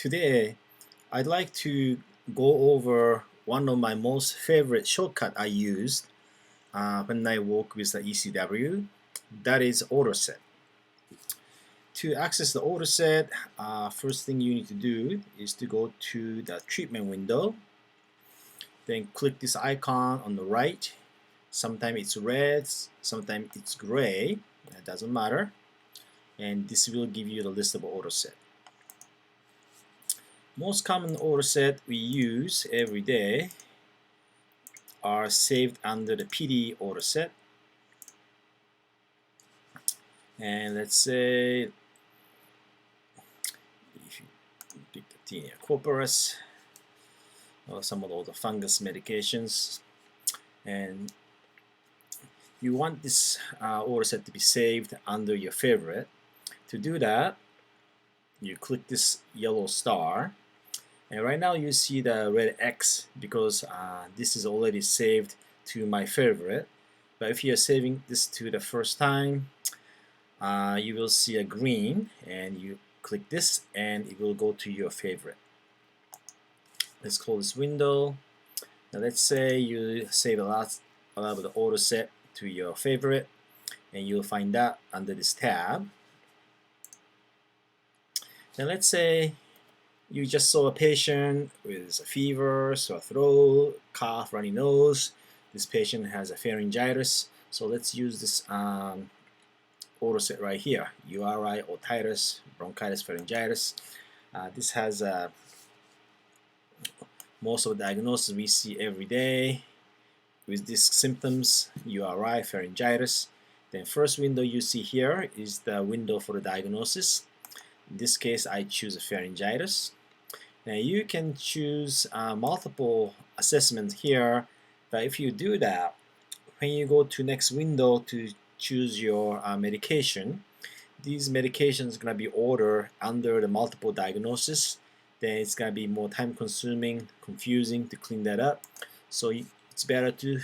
Today I'd like to go over one of my most favorite shortcut I used when I work with the eCW. That is AutoSet. To access the AutoSet, first thing you need to do is to go to the treatment window. Then click this icon on the right. Sometimes it's red, sometimes it's gray. It doesn't matter. And this will give you the list of AutoSet. Most common AutoSet we use every day are saved under the PD AutoSet. And let's say if you pick the tinea corporis or some of the fungus medications, and you want this AutoSet to be saved under your favorite. To do that, you click this yellow star, and right now you see the red X because this is already saved to my favorite. But if you're saving this to the first time, you will see a green, and you click this and it will go to your favorite. Let's close this window. Now let's say you save a lot of the AutoSet to your favorite, and you'll find that under this tab. Now let's say you just saw a patient with a fever, sore throat, cough, runny nose. This patient has a pharyngitis, so let's use this AutoSet right here, URI, otitis, bronchitis, pharyngitis. This has most of the diagnoses we see every day with these symptoms, URI, pharyngitis. Then first window you see here is the window for the diagnosis. In this case, I choose a pharyngitis. Now you can choose multiple assessments here, but if you do that, when you go to next window to choose your medication, these medications are going to be ordered under the multiple diagnosis. Then it's going to be more time consuming, confusing to clean that up. So it's better to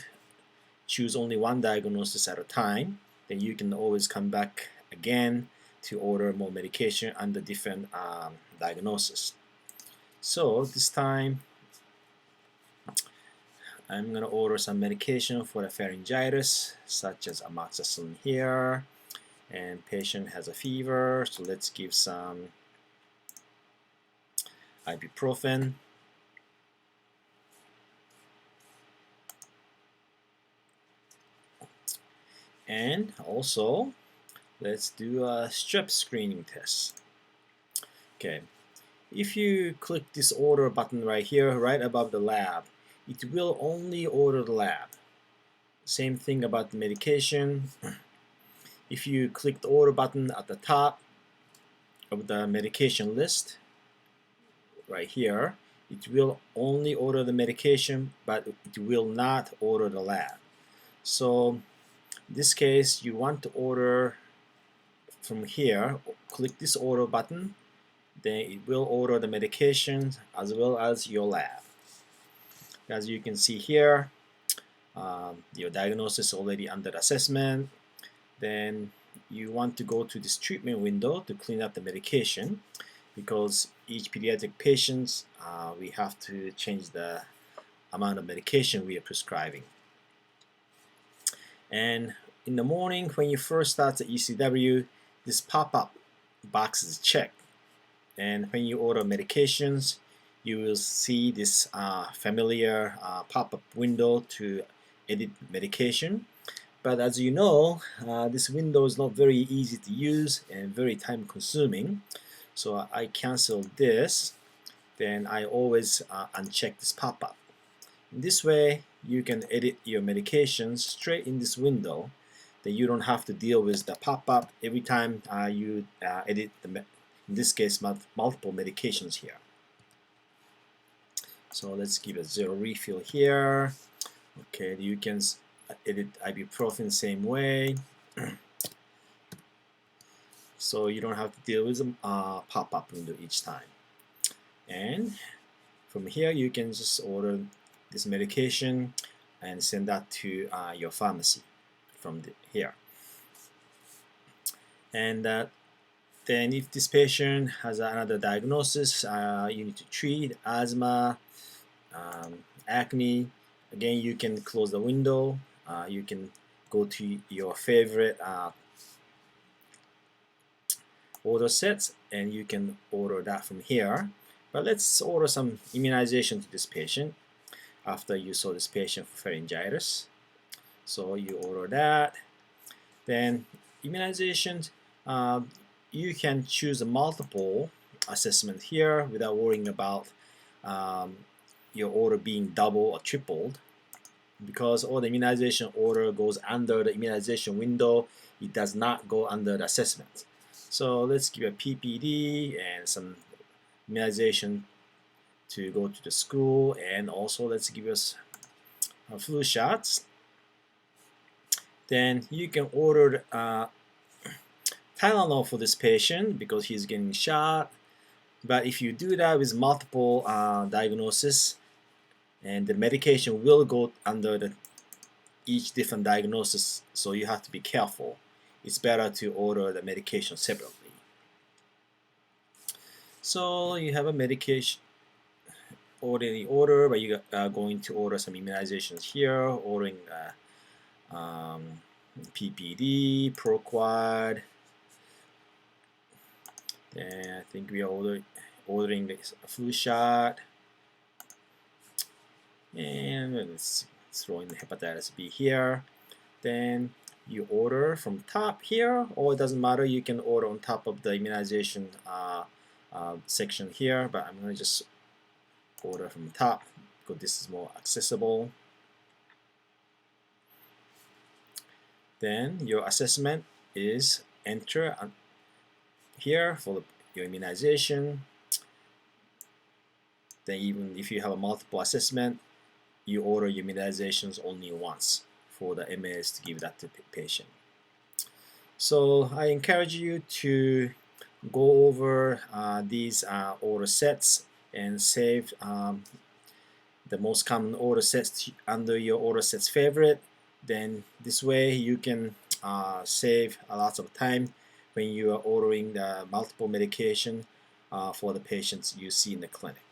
choose only one diagnosis at a time. Then you can always come back again to order more medication under different diagnosis. So this time I'm going to order some medication for the pharyngitis, such as amoxicillin here, and patient has a fever, so let's give some ibuprofen. And also let's do a strep screening test. Okay, if you click this order button right here, right above the lab, it will only order the lab. Same thing about the medication. If you click the order button at the top of the medication list, right here, it will only order the medication, but it will not order the lab. So in this case, you want to order from here, click this order button, then it will order the medication as well as your lab. As you can see here, your diagnosis is already under assessment. Then you want to go to this treatment window to clean up the medication, because each pediatric patient, we have to change the amount of medication we are prescribing. And in the morning, when you first start the eCW, this pop-up box is checked. And when you order medications, you will see this familiar pop-up window to edit medication. But as you know, this window is not very easy to use and very time consuming. So I cancel this. Then I always uncheck this pop-up. This way you can edit your medications straight in this window. Then you don't have to deal with the pop-up every time you edit the, in this case, multiple medications here. So let's give a 0 refill here. Okay, you can edit ibuprofen same way. So you don't have to deal with the pop-up window each time. And from here you can just order this medication and send that to your pharmacy from here. And Then if this patient has another diagnosis, you need to treat asthma, acne. Again, you can close the window. You can go to your favorite order sets and you can order that from here. But let's order some immunization to this patient after you saw this patient for pharyngitis. So you order that. Then immunizations, you can choose a multiple assessment here without worrying about your order being double or tripled, because all the immunization order goes under the immunization window. It does not go under the assessment. So let's give a PPD and some immunization to go to the school, and also let's give us flu shots. Then you can order Tylenol for this patient because he's getting shot. But if you do that with multiple diagnosis, and the medication will go under each different diagnosis, so you have to be careful. It's better to order the medication separately. So you have a medication order, but you are going to order some immunizations here, ordering PPD, Proquad. Then I think we are ordering the flu shot. And let's throw in the hepatitis B here. Then you order from top here, or it doesn't matter, you can order on top of the immunization section here, but I'm going to just order from the top because this is more accessible. Then your assessment is enter here for your immunization. Then even if you have a multiple assessment, you order your immunizations only once for the MAs to give that to the patient. So I encourage you to go over these order sets and save the most common order sets under your order sets favorite. Then this way you can save a lot of time when you are ordering the multiple medication for the patients you see in the clinic.